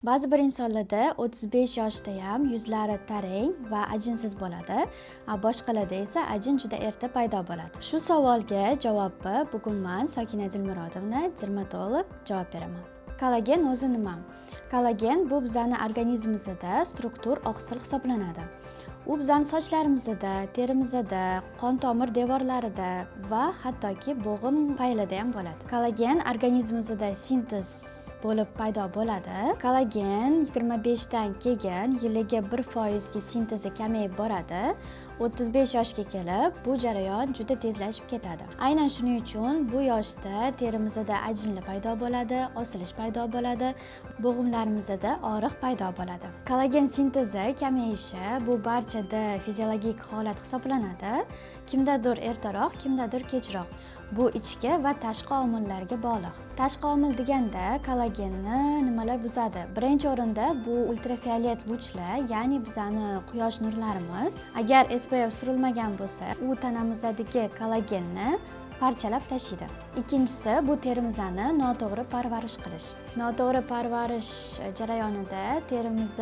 Ba'zi bir insonlarda 35 yoshda ham yuzlari tarang va ajinsiz bo'ladi, boshqalarda esa ajin juda erta paydo bo'ladi. Shu savolga javobni bugun men Sokina Dilmurodovna, dermatolog javob beraman. Kollagen o'zi nima? Kollagen bu bizning organizmimizda struktur oqsil hisoblanadi. U bizning sochlarimizda, terimizda, qon tomir devorlarida va hattoki bo'g'im paylida ham bo'ladi. Kollagen organizmimizda sintez bo'lib paydo bo'ladi. Kollagen 25 dan keyin yiliga 1% ga sintezi kamayib boradi. 35 yoshga kelib bu jarayon juda tezlashib ketadi. Aynan shuning uchun bu yoshda terimizda ajinlar paydo bo'ladi, osilish paydo bo'ladi, bo'g'imlarimizda og'riq paydo bo'ladi. Kollagen sintezi kamayishi bu barchada fiziologik holat hisoblanadi. Kimdadir ertaroq, kimdadir kechroq. Bu ichki va tashqi omillarga bog'liq. Tashqi omil deganda kollagenni nimalar buzadi? Birinchi o'rinda bu ultrafiolet luchlar, ya'ni bizning quyosh nurlarimiz. Agar SPF surilmagan bo'lsa, u tanamizdagi kollagenni parchalab tashlaydi. Ikkinchisi bu terimizni noto'g'ri parvarish qilish. Noto'g'ri parvarish jarayonida terimiz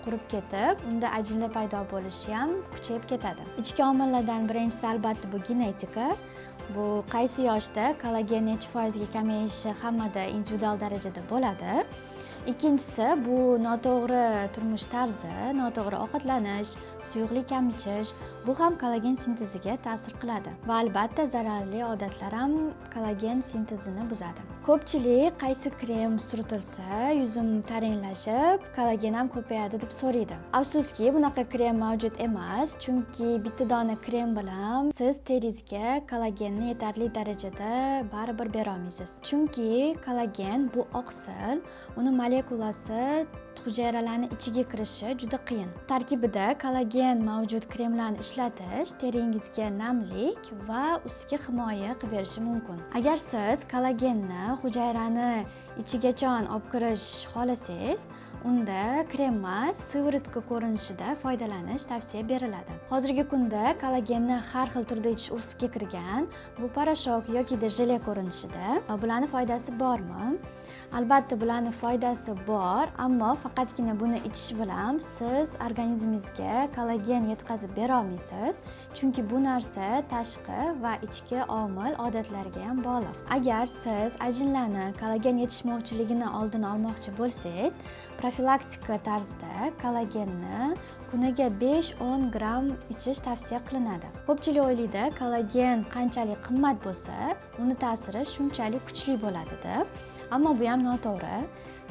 qurib ketib, unda ajinlar paydo bo'lishi ham kuchayib ketadi. Ichki omillardan birinchisi albatta bu genetika. Bu qaysi yoshda kollagen necha foizga kamayishi hammada individual darajada bo'ladi. Ikkinchisi bu noto'g'ri turmush tarzi, noto'g'ri ovqatlanish, suyuqlik kam ichish, bu ham kollagen sinteziga ta'sir qiladi. Va albatta zararli odatlar ham kollagen sintezini buzadi. Ko'pchilik qaysi krem surtilsa yuzim taranglashib, kollagen ham ko'payadi deb so'raydi. Afsuski, bunaqa krem mavjud emas, chunki bitta dona krem bilan siz teringizga kollagenni yetarli darajada baribir bera olmaysiz. Chunki kollagen bu oqsil, uni molekulasi hujayralarning ichiga kirishi juda qiyin. Tarkibida kollagen mavjud kremlarni ishlatish teringizga namlik va ustiga himoya qilib berishi mumkin. Agar siz kollagenni hujayrani ichigacha olib kirish xohlasangiz, unda krem emas, siviritka ko'rinishida foydalanish tavsiya beriladi. Hozirgi kunda kollagenni har xil turda ichish urfga kirgan, bu parashok yoki jele ko'rinishida. Bularning foydasi bormi? Albatta bularning foydasi bor, ammo faqatgina buni ichish bilan siz organizmingizga kollagen yetkazib bera olmaysiz, chunki bu narsa tashqi va ichki omil odatlarga ham bog'liq. Agar siz ajinlarni kollagen yetishmovchiligini oldini olmoqchi bo'lsangiz, profilaktika tarzda kollagenni kuniga 5-10 gram ichish tavsiya qilinadi. Ko'pchilik o'ylaydi, kollagen qanchalik qimmat bo'lsa, uni ta'siri shunchalik kuchli bo'ladi deb. Ammo bu ham noto'g'ri.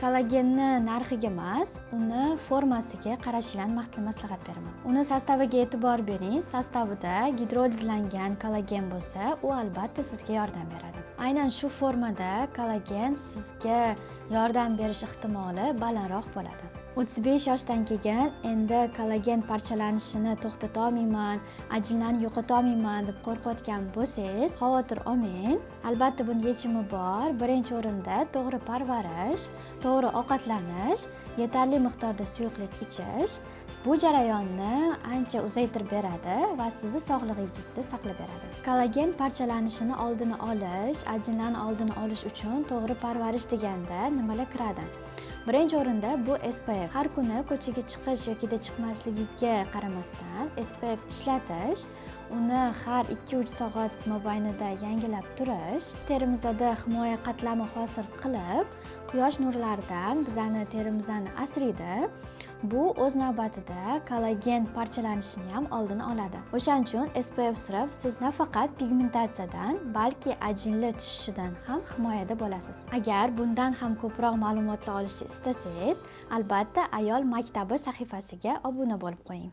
Kollagenni narxiga emas, uni formasiga qarashinglarni vaqtli maslahat beraman. Uni sostaviga e'tibor bering. Sostavida gidrolizlangan kollagen bo'lsa, u albatta sizga yordam beradi. Aynan shu formada kollagen sizga yordam berish ehtimoli balandroq bo'ladi. 35 yoshdan keyin endi kollagen parchalanishini to'xtata olmayman, ajinlarni yo'qota olmayman deb qo'rqayotgan bo'lsangiz, xavotir olmang. Albatta buning yechimi bor. Birinchi o'rinda to'g'ri parvarish, to'g'ri ovqatlanish, yetarli miqdorda suyuqlik ichish bu jarayonni ancha uzaytirib beradi va sizni sog'lig'ingizni saqlab beradi. Kollagen parchalanishini oldini olish, ajinlarni oldini olish uchun to'g'ri parvarish deganda nimalar kiradi? Birinchi o'rinda bu SPF. Har kuni ko'chaga chiqish yoki chiqmasligingizga qaramasdan SPF ishlatish, uni har 2-3 soat mobaynida yangilab turish, terimizda himoya qatlami hosil qilib, quyosh nurlaridan bizning terimizni asraydi. Bu o'z navbatida kollagen parchalanishini ham oldini oladi. O'shaning uchun SPF surib, siz nafaqat pigmentatsiyadan, balki ajinlar tushishidan ham himoyada bo'lasiz. Agar bundan ham ko'proq ma'lumotlar olishni istasangiz, albatta ayol maktabi sahifasiga obuna bo'lib qo'ying.